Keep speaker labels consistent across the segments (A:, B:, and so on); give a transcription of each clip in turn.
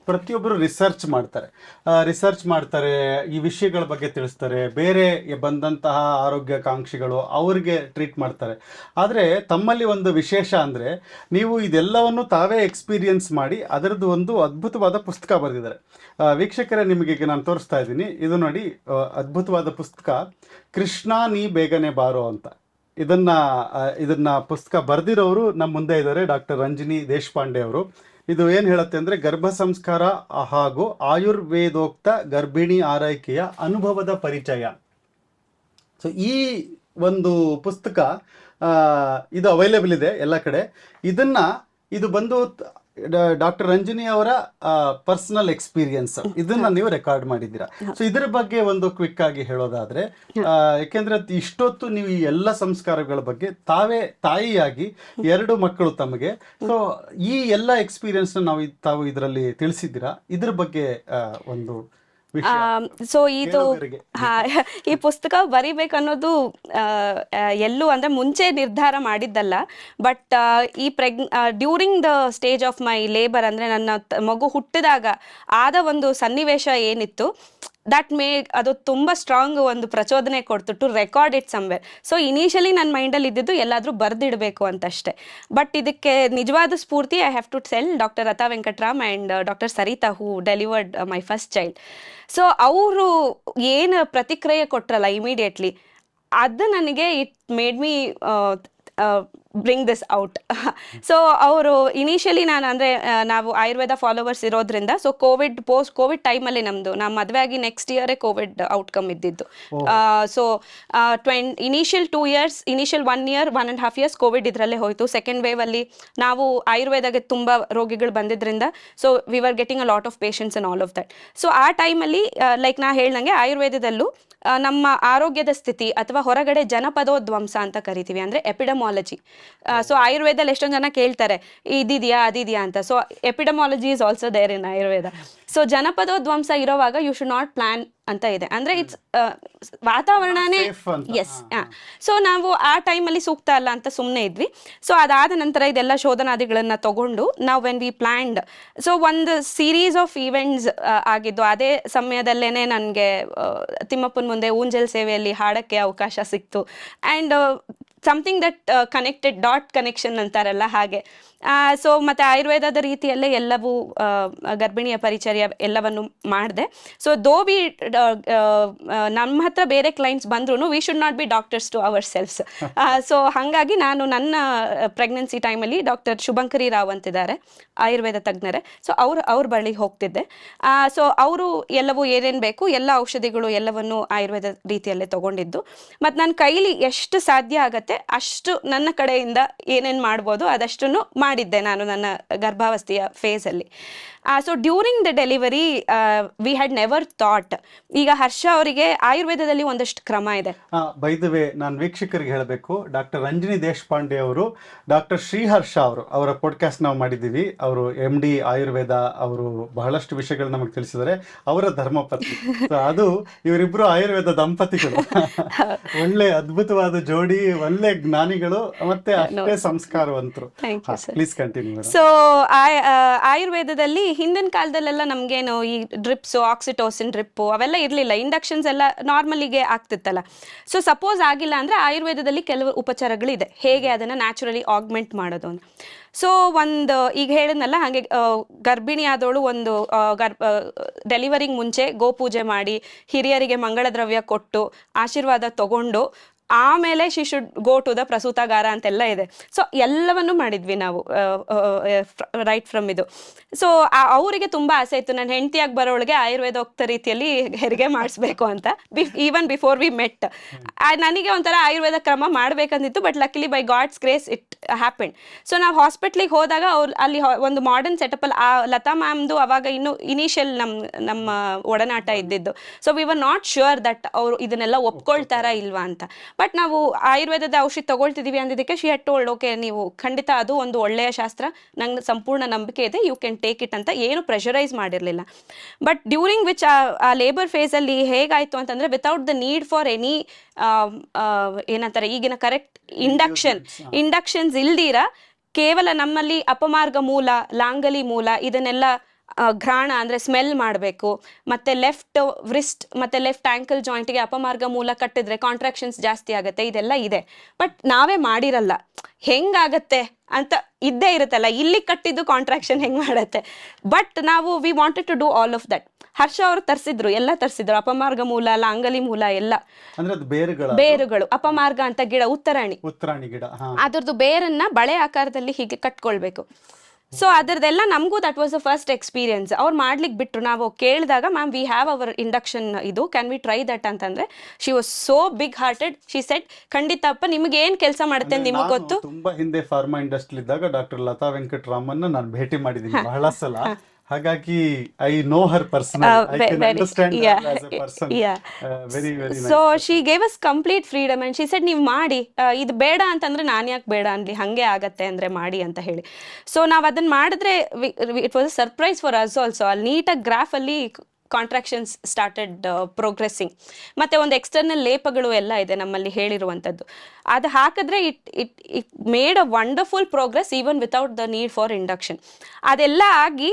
A: ಪ್ರತಿಯೊಬ್ಬರು ರಿಸರ್ಚ್ ಮಾಡ್ತಾರೆ, ಈ ವಿಷಯಗಳ ಬಗ್ಗೆ ತಿಳಿಸ್ತಾರೆ, ಬೇರೆ ಬಂದಂತಹ ಆರೋಗ್ಯಾಕಾಂಕ್ಷಿಗಳು ಅವ್ರಿಗೆ ಟ್ರೀಟ್ ಮಾಡ್ತಾರೆ. ಆದರೆ ತಮ್ಮಲ್ಲಿ ಒಂದು ವಿಶೇಷ ಅಂದರೆ ನೀವು ಇದೆಲ್ಲವನ್ನು ತಾವೇ ಎಕ್ಸ್ಪೀರಿಯನ್ಸ್ ಮಾಡಿ ಅದರದ್ದು ಒಂದು ಅದ್ಭುತವಾದ ಪುಸ್ತಕ ಬರೆದಿದ್ದಾರೆ. ವೀಕ್ಷಕರೇ, ನಿಮಗೆ ಈಗ ನಾನು ತೋರಿಸ್ತಾ ಇದ್ದೀನಿ, ಇದು ನೋಡಿ, ಅದ್ಭುತವಾದ ಪುಸ್ತಕ ಕೃಷ್ಣ ನೀ ಬೇಗನೆ ಬಾರೋ ಅಂತ. ಇದನ್ನ ಪುಸ್ತಕ ಬರೆದಿರೋರು ನಮ್ಮ ಮುಂದೆ ಇದ್ದಾರೆ, ಡಾಕ್ಟರ್ ರಂಜಿನಿ ದೇಶಪಾಂಡೆ ಅವರು. ಇದು ಏನು ಹೇಳುತ್ತೆ ಅಂದರೆ, ಗರ್ಭ ಸಂಸ್ಕಾರ ಹಾಗೂ ಆಯುರ್ವೇದೋಕ್ತ ಗರ್ಭಿಣಿ ಆರೈಕೆಯ ಅನುಭವದ ಪರಿಚಯ. ಸೊ ಈ ಒಂದು ಪುಸ್ತಕ ಇದು ಅವೈಲೇಬಲ್ ಇದೆ ಎಲ್ಲ ಕಡೆ. ಇದು ಬಂದು ಡಾಕ್ಟರ್ ರಂಜಿನಿ ಅವರ ಪರ್ಸನಲ್ ಎಕ್ಸ್ಪೀರಿಯನ್ಸ್, ಇದನ್ನ ನೀವು ರೆಕಾರ್ಡ್ ಮಾಡಿದ್ದೀರಾ. ಸೊ ಇದರ ಬಗ್ಗೆ ಒಂದು ಕ್ವಿಕ್ ಆಗಿ ಹೇಳೋದಾದ್ರೆ, ಯಾಕೆಂದ್ರೆ ಇಷ್ಟೊತ್ತು ನೀವು ಈ ಎಲ್ಲ ಸಂಸ್ಕಾರಗಳ ಬಗ್ಗೆ ತಾಯಿಯಾಗಿ 2 ಮಕ್ಕಳು ತಮಗೆ, ಸೊ ಈ ಎಲ್ಲ ಎಕ್ಸ್ಪೀರಿಯನ್ಸ್ ತಾವು ಇದರಲ್ಲಿ ತಿಳಿಸಿದ್ದೀರಾ. ಇದ್ರ ಬಗ್ಗೆ ಒಂದು
B: ಸೊ ಇದು ಈ ಪುಸ್ತಕ ಬರಿಬೇಕನ್ನೋದು ಎಲ್ಲೂ ಅಂದ್ರೆ ಮುಂಚೆ ನಿರ್ಧಾರ ಮಾಡಿದ್ದಲ್ಲ. ಬಟ್ ಈ during the stage of my labour, ಅಂದ್ರೆ ನನ್ನ ಮಗು ಹುಟ್ಟಿದಾಗ ಆದ ಒಂದು ಸನ್ನಿವೇಶ ಏನಿತ್ತು, ಅದು ತುಂಬ ಸ್ಟ್ರಾಂಗ್ ಒಂದು ಪ್ರಚೋದನೆ ಕೊಡ್ತು to record it somewhere. So initially ನನ್ನ ಮೈಂಡಲ್ಲಿ ಇದ್ದಿದ್ದು ಎಲ್ಲಾದರೂ ಬರೆದಿಡಬೇಕು ಅಂತಷ್ಟೇ. ಬಟ್ ಇದಕ್ಕೆ ನಿಜವಾದ ಸ್ಫೂರ್ತಿ I have to tell doctor Lata Venkataram and doctor Sarita, who delivered my first child. So ಅವರು ಏನು ಪ್ರತಿಕ್ರಿಯೆ ಕೊಟ್ರಲ್ಲ ಇಮಿಡಿಯೇಟ್ಲಿ, ಅದು ನನಗೆ it made me bring this out. So ಅವರು ಇನಿಷಿಯಲಿ ನಾವು ಆಯುರ್ವೇದ ಫಾಲೋವರ್ಸ್ ಇರೋದ್ರಿಂದ, ಸೊ ಪೋಸ್ಟ್ ಕೋವಿಡ್ ಟೈಮಲ್ಲಿ ನಮ್ಮ ಮದುವೆ ಆಗಿ ನೆಕ್ಸ್ಟ್ ಇಯರೇ ಕೋವಿಡ್ ಔಟ್ಕಮ್ ಇದ್ದಿದ್ದು. So initial 2 years, initial 1 year, 1.5 years Covid ಇದರಲ್ಲೇ ಹೋಯಿತು. ಸೆಕೆಂಡ್ ವೇವಲ್ಲಿ ನಾವು ಆಯುರ್ವೇದಕ್ಕೆ ತುಂಬ ರೋಗಿಗಳು ಬಂದಿದ್ದರಿಂದ, so we are getting a lot of patients and all of that. So ಆ ಟೈಮಲ್ಲಿ ಲೈಕ್ ನಾ ಹೇಳ್ದಂಗೆ ಆಯುರ್ವೇದದಲ್ಲೂ ನಮ್ಮ ಆರೋಗ್ಯದ ಸ್ಥಿತಿ ಅಥವಾ ಹೊರಗಡೆ ಜನಪದೋದ್ವಂಸ ಅಂತ ಕರಿತೀವಿ, ಅಂದರೆ ಎಪಿಡಮಾಲಜಿ. ಸೊ ಆಯುರ್ವೇದಲ್ಲಿ ಎಷ್ಟೊಂದು ಜನ ಕೇಳ್ತಾರೆ ಇದಿದೆಯಾ ಅದಿದೆಯಾ ಅಂತ. So epidemiology is also there in Ayurveda. So ಜನಪದೋದ್ವಂಸ ಇರೋವಾಗ ಯು ಶುಡ್ ನಾಟ್ ಪ್ಲಾನ್ ಅಂತ ಇದೆ, ಅಂದರೆ ಇಟ್ಸ್ ವಾತಾವರಣನೇ ಎಸ್. ಸೊ ನಾವು ಆ ಟೈಮಲ್ಲಿ ಸೂಕ್ತ ಅಲ್ಲ ಅಂತ ಸುಮ್ಮನೆ ಇದ್ವಿ. ಸೊ ಅದಾದ ನಂತರ ಇದೆಲ್ಲ ಶೋಧನಾದಿಗಳನ್ನು ತಗೊಂಡು ನಾವು ವೆನ್ ವಿ ಪ್ಲ್ಯಾನ್ಡ್, ಸೊ ಒಂದು ಸೀರೀಸ್ ಆಫ್ ಈವೆಂಟ್ಸ್ ಆಗಿದ್ದು. ಅದೇ ಸಮಯದಲ್ಲೇ ನನಗೆ ತಿಮ್ಮಪ್ಪನ ಮುಂದೆ ಊಂಜಲ್ ಸೇವೆಯಲ್ಲಿ ಹಾಡೋಕ್ಕೆ ಅವಕಾಶ ಸಿಕ್ತು. And something that connected, dot connection ಅಂತಾರಲ್ಲ ಹಾಗೆ. ಸೊ ಮತ್ತು ಆಯುರ್ವೇದದ ರೀತಿಯಲ್ಲೇ ಎಲ್ಲವೂ ಗರ್ಭಿಣಿಯ ಪರಿಚರ್ಯ ಎಲ್ಲವನ್ನು ಮಾಡಿದೆ. ಸೊ ನಮ್ಮ ಹತ್ರ ಬೇರೆ ಕ್ಲೈಂಟ್ಸ್ ಬಂದ್ರೂ we should not be doctors to ourselves. So ಹಾಗಾಗಿ ನಾನು ನನ್ನ ಪ್ರೆಗ್ನೆನ್ಸಿ ಟೈಮಲ್ಲಿ ಡಾಕ್ಟರ್ ಶುಭಂಕರಿ ರಾವ್ ಅಂತಿದ್ದಾರೆ, ಆಯುರ್ವೇದ ತಜ್ಞರೇ. ಸೊ ಅವ್ರ ಬಳಿಗೆ ಹೋಗ್ತಿದ್ದೆ. ಸೊ ಅವರು ಎಲ್ಲವೂ ಏನೇನು ಬೇಕು ಎಲ್ಲ ಔಷಧಿಗಳು ಎಲ್ಲವನ್ನು ಆಯುರ್ವೇದ ರೀತಿಯಲ್ಲೇ ತೊಗೊಂಡಿದ್ದು. ಮತ್ತು ನನ್ನ ಕೈಲಿ ಎಷ್ಟು ಸಾಧ್ಯ ಆಗತ್ತೆ ಅಷ್ಟು ನನ್ನ ಕಡೆಯಿಂದ ಏನೇನು ಮಾಡ್ಬೋದು ಅದಷ್ಟನ್ನು ಮಾಡಿದ್ದೆ ನಾನು ನನ್ನ ಗರ್ಭಾವಸ್ಥೆಯ ಫೇಸಲ್ಲಿ. So during the delivery we had never thought. ಈಗ ಹರ್ಷ ಅವರಿಗೆ ಆಯುರ್ವೇದದಲ್ಲಿ ಒಂದಷ್ಟು ಕ್ರಮ ಇದೆ.
A: ಬೈ ದ ವೇ, ನಾನು ವೀಕ್ಷಕರಿಗೆ ಹೇಳಬೇಕು, ಡಾಕ್ಟರ್ ರಂಜಿನಿ ದೇಶಪಾಂಡೆ ಅವರು ಡಾಕ್ಟರ್ ಶ್ರೀಹರ್ಷ ಅವರ ಪಾಡ್ಕಾಸ್ಟ್ ನಾವು ಮಾಡಿದ್ದೀವಿ. ಅವರು MD ಆಯುರ್ವೇದ, ಅವರು ಬಹಳಷ್ಟು ವಿಷಯಗಳು ನಮಗೆ ತಿಳಿಸಿದ್ದಾರೆ. ಅವರ ಧರ್ಮಪತ್ನಿ. ಅದು ಇವರಿಬ್ರು ಆಯುರ್ವೇದ ದಂಪತಿಗಳು. ಒಳ್ಳೆ ಅದ್ಭುತವಾದ ಜೋಡಿ, ಒಳ್ಳೆ ಜ್ಞಾನಿಗಳು, ಮತ್ತೆ ಅಷ್ಟೇ ಸಂಸ್ಕಾರವಂತರು. Please continue.
B: ಸೊ ಆಯುರ್ವೇದದಲ್ಲಿ ಹಿಂದಿನ ಕಾಲದಲ್ಲೆಲ್ಲ ನಮಗೇನು ಈ ಡ್ರಿಪ್ಸು, ಆಕ್ಸಿಟೋಸಿನ್ ಡ್ರಿಪ್ಪು ಅವೆಲ್ಲ ಇರಲಿಲ್ಲ. ಇಂಡಕ್ಷನ್ಸ್ ಎಲ್ಲ ನಾರ್ಮಲಿಗೆ ಆಗ್ತಿತ್ತಲ್ಲ. ಸೊ ಸಪೋಸ್ ಆಗಿಲ್ಲ ಅಂದರೆ ಆಯುರ್ವೇದದಲ್ಲಿ ಕೆಲವು ಉಪಚಾರಗಳಿದೆ, ಹೇಗೆ ಅದನ್ನು ನ್ಯಾಚುರಲಿ ಆಗ್ಮೆಂಟ್ ಮಾಡೋದು ಅಂತ. ಸೊ ಈಗ ಹೇಳಿದ್ನಲ್ಲ ಹಾಗೆ ಗರ್ಭಿಣಿ ಆದವಳು ಡೆಲಿವರಿಗೆ ಮುಂಚೆ ಗೋಪೂಜೆ ಮಾಡಿ ಹಿರಿಯರಿಗೆ ಮಂಗಳ ದ್ರವ್ಯ ಕೊಟ್ಟು ಆಶೀರ್ವಾದ ತಗೊಂಡು ಆಮೇಲೆ she should go to the ಪ್ರಸೂತಾಗಾರ ಅಂತೆಲ್ಲ ಇದೆ. ಸೊ ಎಲ್ಲವನ್ನು ಮಾಡಿದ್ವಿ ನಾವು ರೈಟ್ ಫ್ರಮ್ ಇದು. ಸೊ ಅವರಿಗೆ ತುಂಬ ಆಸೆ ಇತ್ತು, ನನ್ನ ಹೆಂಡತಿಯಾಗಿ ಬರೋಳಿಗೆ ಆಯುರ್ವೇದೋಕ್ತ ರೀತಿಯಲ್ಲಿ ಹೆರಿಗೆ ಮಾಡಿಸ್ಬೇಕು ಅಂತ, ಈವನ್ ಬಿಫೋರ್ ವಿ ಮೆಟ್. ನನಗೆ ಒಂಥರ ಆಯುರ್ವೇದ ಕ್ರಮ ಮಾಡಬೇಕಂದಿತ್ತು, but luckily by God's grace it happen. So ನಾವು ಹಾಸ್ಪಿಟ್ಲಿಗೆ ಹೋದಾಗ ಅಲ್ಲಿ ಒಂದು ಮಾಡರ್ನ್ ಸೆಟಪಲ್ಲಿ ಲತಾ ಮ್ಯಾಮ್ದು ಅವಾಗ ಇನ್ನು ಇನಿಷಿಯಲ್ ನಮ್ಮ ಒಡನಾಟ ಇದ್ದಿದ್ದು. So we were not sure that ಅವರು ಇದನ್ನೆಲ್ಲ ಒಪ್ಕೊಳ್ತಾರಾ ಇಲ್ವಾ ಅಂತ. ಬಟ್ ನಾವು ಆಯುರ್ವೇದದ ಔಷಧಿ ತಗೊಳ್ತಿದ್ದೀವಿ ಅಂದಿದ್ದಕ್ಕೆ ಶಿ ಹ್ಯಾಡ್ ಟೋಲ್ಡ್, ಓಕೆ ನೀವು ಖಂಡಿತ ಅದು ಒಂದು ಒಳ್ಳೆಯ ಶಾಸ್ತ್ರ, ನಂಗೆ ಸಂಪೂರ್ಣ ನಂಬಿಕೆ ಇದೆ, ಯು ಕ್ಯಾನ್ ಟೇಕ್ ಇಟ್ ಅಂತ ಏನು ಪ್ರೆಷರೈಸ್ ಮಾಡಿರಲಿಲ್ಲ. ಬಟ್ ಡ್ಯೂರಿಂಗ್ ವಿಚ್ ಆ ಲೇಬರ್ ಫೇಸಲ್ಲಿ ಹೇಗಾಯಿತು ಅಂತಂದರೆ, without the need for any ಏನಂತಾರೆ ಈಗಿನ ಕರೆಕ್ಟ್ ಇಂಡಕ್ಷನ್ಸ್ ಇಲ್ದಿರ ಕೇವಲ ನಮ್ಮಲ್ಲಿ ಅಪಮಾರ್ಗ ಮೂಲ, ಲಾಂಗಲಿ ಮೂಲ ಇದನ್ನೆಲ್ಲ ಘ್ರಾಣ ಅಂದರೆ ಸ್ಮೆಲ್ ಮಾಡಬೇಕು, ಮತ್ತು ಲೆಫ್ಟ್ ವ್ರಿಸ್ಟ್ ಮತ್ತು ಲೆಫ್ಟ್ ಆ್ಯಂಕಲ್ ಜಾಯಿಂಟಿಗೆ ಅಪಮಾರ್ಗ ಮೂಲ ಕಟ್ಟಿದ್ರೆ ಕಾಂಟ್ರಾಕ್ಷನ್ಸ್ ಜಾಸ್ತಿ ಆಗುತ್ತೆ, ಇದೆಲ್ಲ ಇದೆ. ಬಟ್ ನಾವೇ ಮಾಡಿರಲ್ಲ, ಹೆಂಗಾಗತ್ತೆ ಅಂತ ಇದ್ದೇ ಇರುತ್ತಲ್ಲ, ಇಲ್ಲಿ ಕಟ್ಟಿದ್ದು ಕಾಂಟ್ರಾಕ್ಷನ್ ಹೆಂಗೆ ಮಾಡುತ್ತೆ. ಬಟ್ ನಾವು we wanted to do all of that. Harsha ಅವರು ತರಿಸಿದ್ರು, ಎಲ್ಲ ತರಿಸಿದ್ರು, ಅಪಮಾರ್ಗ ಮೂಲ ಅಲ್ಲ, ಅಂಗಲಿ ಮೂಲ ಎಲ್ಲ
A: ಅಂದ್ರೆ ಅದು
B: ಬೇರುಗಳು. ಅಪಮಾರ್ಗ ಅಂತ ಗಿಡ,
A: ಉತ್ತರಾಣಿ ಗಿಡ,
B: ಅದ್ರದ್ದು ಬೇರನ್ನ ಬಳೆ ಆಕಾರದಲ್ಲಿ ಹೀಗೆ ಕಟ್ಕೊಳ್ಬೇಕು. ಸೊ ಅದರದೆಲ್ಲ ನಮಗೂ that was the first experience. ಅವ್ರು ಮಾಡ್ಲಿಕ್ಕೆ ಬಿಟ್ಟರು. ನಾವು ಕೇಳಿದಾಗ ma'am we have our induction ಇದು, ಕ್ಯಾನ್ ವಿ ಟ್ರೈ ದಟ್ ಅಂತಂದ್ರೆ she was so big hearted. She said ಖಂಡಿತಪ್ಪ ನಿಮ್ಗೆ ಏನ್ ಕೆಲಸ ಮಾಡುತ್ತೆ ನಿಮಗೆ ಗೊತ್ತು.
A: ತುಂಬಾ ಹಿಂದೆ ಫಾರ್ಮಾ ಇಂಡಸ್ಟ್ರಿ ಇದ್ದಾಗ ಡಾಕ್ಟರ್ ಲತಾ ವೆಂಕಟರಾಮನ್ ನಾನು ಭೇಟಿ ಮಾಡಿದ್ದೀನಿ ಬಹಳ ಸಲ. ಹಾಗಾಗಿ I know her personal, I can understand her as a person. Very very nice.
B: So she gave us complete freedom and she said ನೀವು ಮಾಡಿ, ಇದು ಬೇಡ ಅಂತಂದ್ರೆ ನಾನು ಯಾಕೆ ಬೇಡ ಅನ್ಲಿ, ಹಾಗೆ ಆಗತ್ತೆ ಅಂದ್ರೆ ಮಾಡಿ ಅಂತ ಹೇಳಿ. ಸೊ ನಾವು ಅದನ್ನ ಮಾಡಿದ್ರೆ it was a surprise for us also. ಅಲ್ಲಿ ನೀಟಾಗಿ ಗ್ರಾಫಲ್ಲಿ ಕಾಂಟ್ರಾಕ್ಷನ್ಸ್ ಸ್ಟಾರ್ಟೆಡ್ ಪ್ರೋಗ್ರೆಸ್ಸಿಂಗ್. ಮತ್ತು ಒಂದು ಎಕ್ಸ್ಟರ್ನಲ್ ಲೇಪಗಳು ಎಲ್ಲ ಇದೆ ನಮ್ಮಲ್ಲಿ ಹೇಳಿರುವಂಥದ್ದು. ಅದು ಹಾಕಿದ್ರೆ it made a wonderful progress even without the need for induction. ಅದೆಲ್ಲ ಆಗಿ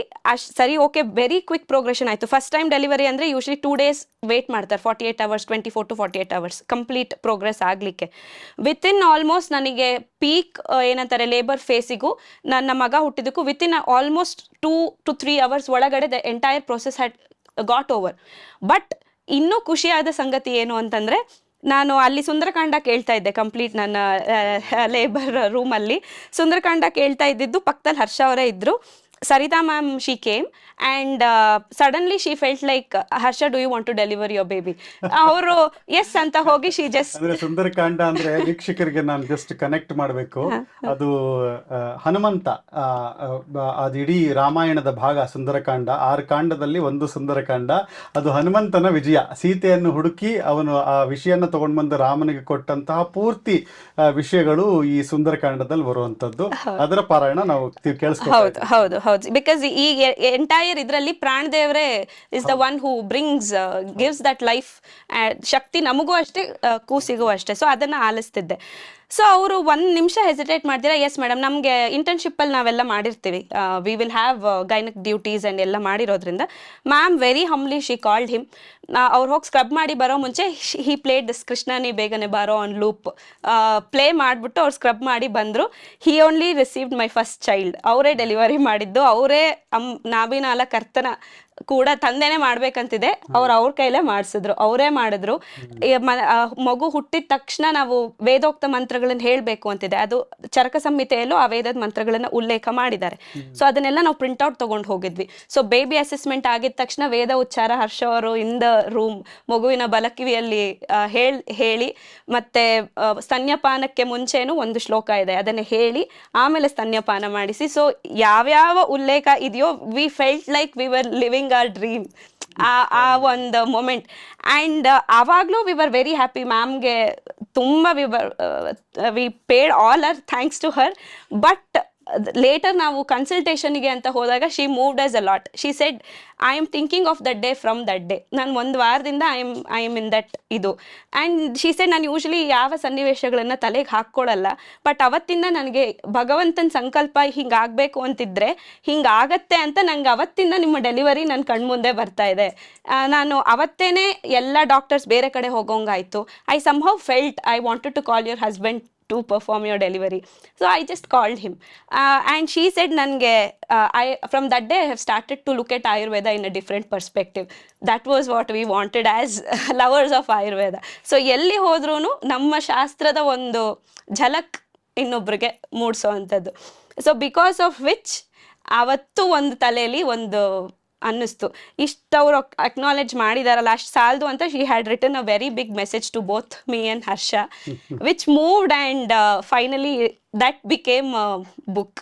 B: ಸರಿ ಓಕೆ, ವೆರಿ ಕ್ವಿಕ್ ಪ್ರೋಗ್ರೆಷನ್ ಆಯಿತು. ಫಸ್ಟ್ ಟೈಮ್ ಡೆಲಿವರಿ ಅಂದರೆ ಯೂಶ್ವಲಿ 2 days ವೇಟ್ ಮಾಡ್ತಾರೆ, 48 hours, 24 to 48 hours complete progress ಆಗಲಿಕ್ಕೆ. ವಿತಿನ್ ಆಲ್ಮೋಸ್ಟ್ ನನಗೆ ಪೀಕ್ ಏನಂತಾರೆ ಲೇಬರ್ ಫೇಸಿಗೂ ನನ್ನ ಮಗ ಹುಟ್ಟಿದಕ್ಕೂ ವಿತಿನ್ ಆಲ್ಮೋಸ್ಟ್ 2 to 3 hours ಒಳಗಡೆ the entire process had got over. But ಇನ್ನೂ ಖುಷಿಯಾದ ಸಂಗತಿ ಏನು ಅಂತಂದರೆ, ನಾನು ಅಲ್ಲಿ ಸುಂದರಕಾಂಡ ಕೇಳ್ತಾ ಇದ್ದೆ ಕಂಪ್ಲೀಟ್ ನನ್ನ ಲೇಬರ್ ರೂಮಲ್ಲಿ. ಸುಂದರಕಾಂಡ ಕೇಳ್ತಾ ಇದ್ದಿದ್ದು ಪಕ್ಕದಲ್ಲಿ ಹರ್ಷ ಅವರೇ ಇದ್ದರು. Sarita ma'am she came and suddenly she felt like Harsha do you want to deliver your baby. ಅವರು ಎಸ್ ಅಂತ ಹೋಗಿ ಶಿ ಜಸ್ಟ್.
A: ಅಂದ್ರೆ ಸುಂದರಕಾಂಡ ಅಂದ್ರೆ ವೀಕ್ಷಕರಿಗೆ ನಾನು ಜಸ್ಟ್ ಕನೆಕ್ಟ್ ಮಾಡಬೇಕು, ಅದು ಹನುಮಂತ, ಅದು ಇಡೀ ರಾಮಾಯಣದ ಭಾಗ ಸುಂದರಕಾಂಡ. 6 ಕಾಂಡದಲ್ಲಿ ಒಂದು ಸುಂದರಕಾಂಡ. ಅದು ಹನುಮಂತನ ವಿಜಯ, ಸೀತೆಯನ್ನು ಹುಡುಕಿ ಅವನು ಆ ವಿಷಯನ ತಗೊಂಡು ಬಂದು ರಾಮನಿಗೆ ಕೊಟ್ಟಂತಹ ಪೂರ್ತಿ ವಿಷಯಗಳು ಈ ಸುಂದರಕಾಂಡದಲ್ಲಿ ಬರುವಂತದ್ದು. ಅದರ ಪಾರಾಯಣ ನಾವು ಕೇಳಿಸ್ಕೊಳ್ತೀವಿ.
B: ಹೌದು ಹೌದು, ಬಿಕಾಸ್ ಈ ಎಂಟೈರ್ ಇದರಲ್ಲಿ ಪ್ರಾಣದೇವರೇ is the one who brings gives that life ಶಕ್ತಿ, ನಮಗೂ ಅಷ್ಟೇ ಕೂಸಿಗೂ ಅಷ್ಟೇ. ಸೊ ಅದನ್ನು ಆಲಿಸ್ತಿದ್ದೆ. ಸೊ ಅವರು 1 ನಿಮಿಷ ಹೆಸಿಟೇಟ್ ಮಾಡ್ತೀರಾ, ಎಸ್ ಮೇಡಮ್ ನಮಗೆ ಇಂಟರ್ನ್ಶಿಪ್ಪಲ್ಲಿ ನಾವೆಲ್ಲ ಮಾಡಿರ್ತೀವಿ, we will have gynaec duties and ಎಲ್ಲ ಮಾಡಿರೋದ್ರಿಂದ ma'am very humbly she called him. ಅವ್ರು ಹೋಗಿ ಸ್ಕ್ರಬ್ ಮಾಡಿ ಬರೋ ಮುಂಚೆ ಹಿ ಪ್ಲೇಡ್ ದಿಸ್ ಕೃಷ್ಣ ನೀ ಬೇಗನೆ ಬಾರೋ ಆನ್ ಲೂಪ್ ಪ್ಲೇ ಮಾಡಿಬಿಟ್ಟು ಅವ್ರು ಸ್ಕ್ರಬ್ ಮಾಡಿ ಬಂದರು. ಹಿ ಓನ್ಲಿ ರಿಸೀವ್ಡ್ ಮೈ ಫಸ್ಟ್ ಚೈಲ್ಡ್. ಅವರೇ ಡೆಲಿವರಿ ಮಾಡಿದ್ದು, ಅವರೇ ನಾಭಿನಾಲ ಕರ್ತನ ಕೂಡ ತಂದೆನೇ ಮಾಡ್ಬೇಕಂತಿದೆ, ಅವ್ರ ಕೈಲೇ ಮಾಡಿಸಿದ್ರು, ಅವರೇ ಮಾಡಿದ್ರು. ಮಗು ಹುಟ್ಟಿದ ತಕ್ಷಣ ನಾವು ವೇದೋಕ್ತ ಮಂತ್ರಗಳನ್ನ ಹೇಳಬೇಕು ಅಂತಿದೆ, ಅದು ಚರಕ ಸಂಹಿತೆಯಲ್ಲೂ ಆ ವೇದದ ಮಂತ್ರಗಳನ್ನ ಉಲ್ಲೇಖ ಮಾಡಿದ್ದಾರೆ. ಸೊ ಅದನ್ನೆಲ್ಲ ನಾವು ಪ್ರಿಂಟ್ಔಟ್ ತಗೊಂಡು ಹೋಗಿದ್ವಿ. ಸೊ ಬೇಬಿ ಅಸೆಸ್ಮೆಂಟ್ ಆಗಿದ ತಕ್ಷಣ ವೇದ ಉಚ್ಚಾರ ಹರ್ಷ ಅವರು ಇನ್ ದ ರೂಮ್ ಮಗುವಿನ ಬಲಕಿವಿಯಲ್ಲಿ ಹೇಳಿ, ಮತ್ತೆ ಸ್ತನ್ಯಪಾನಕ್ಕೆ ಮುಂಚೆನೂ ಒಂದು ಶ್ಲೋಕ ಇದೆ, ಅದನ್ನು ಹೇಳಿ ಆಮೇಲೆ ಸ್ತನ್ಯಪಾನ ಮಾಡಿಸಿ. ಸೊ ಯಾವ್ಯಾವ ಉಲ್ಲೇಖ ಇದೆಯೋ we felt like we were living our dream. ಆ ಒಂದು ಮೊಮೆಂಟ್. ಆ್ಯಂಡ್ ಆವಾಗಲೂ ವಿ ವರ್ ವೆರಿ ಹ್ಯಾಪಿ. ಮ್ಯಾಮ್ಗೆ ತುಂಬ we paid all our thanks to her. But later ನಾವು ಕನ್ಸಲ್ಟೇಷನ್ಗೆ ಅಂತ ಹೋದಾಗ she moved us a lot. She said I am thinking of that day from that day. ನಾನು 1 ವಾರದಿಂದ I am in that ಇದು. And she said ನಾನು usually ಯಾವ ಸನ್ನಿವೇಶಗಳನ್ನು ತಲೆಗೆ ಹಾಕ್ಕೊಳ್ಳಲ್ಲ, ಬಟ್ ಅವತ್ತಿಂದ ನನಗೆ ಭಗವಂತನ ಸಂಕಲ್ಪ ಹಿಂಗಾಗಬೇಕು ಅಂತಿದ್ರೆ ಹಿಂಗಾಗತ್ತೆ ಅಂತ ನಂಗೆ ಅವತ್ತಿಂದ ನಿಮ್ಮ ಡೆಲಿವರಿ ನನ್ನ ಕಣ್ಮುಂದೆ ಬರ್ತಾ ಇದೆ. ನಾನು ಅವತ್ತೇನೆ ಎಲ್ಲ ಡಾಕ್ಟರ್ಸ್ ಬೇರೆ ಕಡೆ ಹೋಗೋಂಗಾಯಿತು. I somehow felt I wanted to call your husband to perform your delivery. So I just called him and she said nange from that day I have started to look at Ayurveda in a different perspective. That was what we wanted as lovers of Ayurveda. So ಎಲ್ಲಿ ಹೋದ್ರೂ ನಮ್ಮ ಶಾಸ್ತ್ರದ ಒಂದು ಝಲಕ್ ಇನ್ನೊಬ್ರಿಗೆ ಮೂಡಿಸೋ ಅಂಥದ್ದು. So because of which ಅವತ್ತು ಒಂದು ತಲೆಯಲ್ಲಿ ಒಂದು ಅನ್ನಿಸ್ತು, ಇಷ್ಟು ಅವರು ಅಕ್ನಾಲೆಜ್ ಮಾಡಿದಾರಲ್ಲ ಅಷ್ಟು ಸಾಲದು ಅಂತ. She had written a very big message to both me and Harsha which moved and finally that became a book.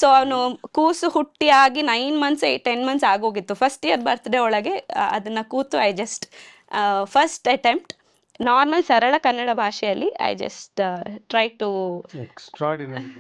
B: So ಅವನು ಕೂಸು ಹುಟ್ಟಿ ಆಗಿ 9 months 10 months ಆಗೋಗಿತ್ತು. ಫಸ್ಟ್ ಇಯರ್ ಬರ್ತ್ಡೇ ಒಳಗೆ ಅದನ್ನು ಕೂತು I just first attempt normal ಸರಳ ಕನ್ನಡ ಭಾಷೆಯಲ್ಲಿ I just try to
A: extraordinary.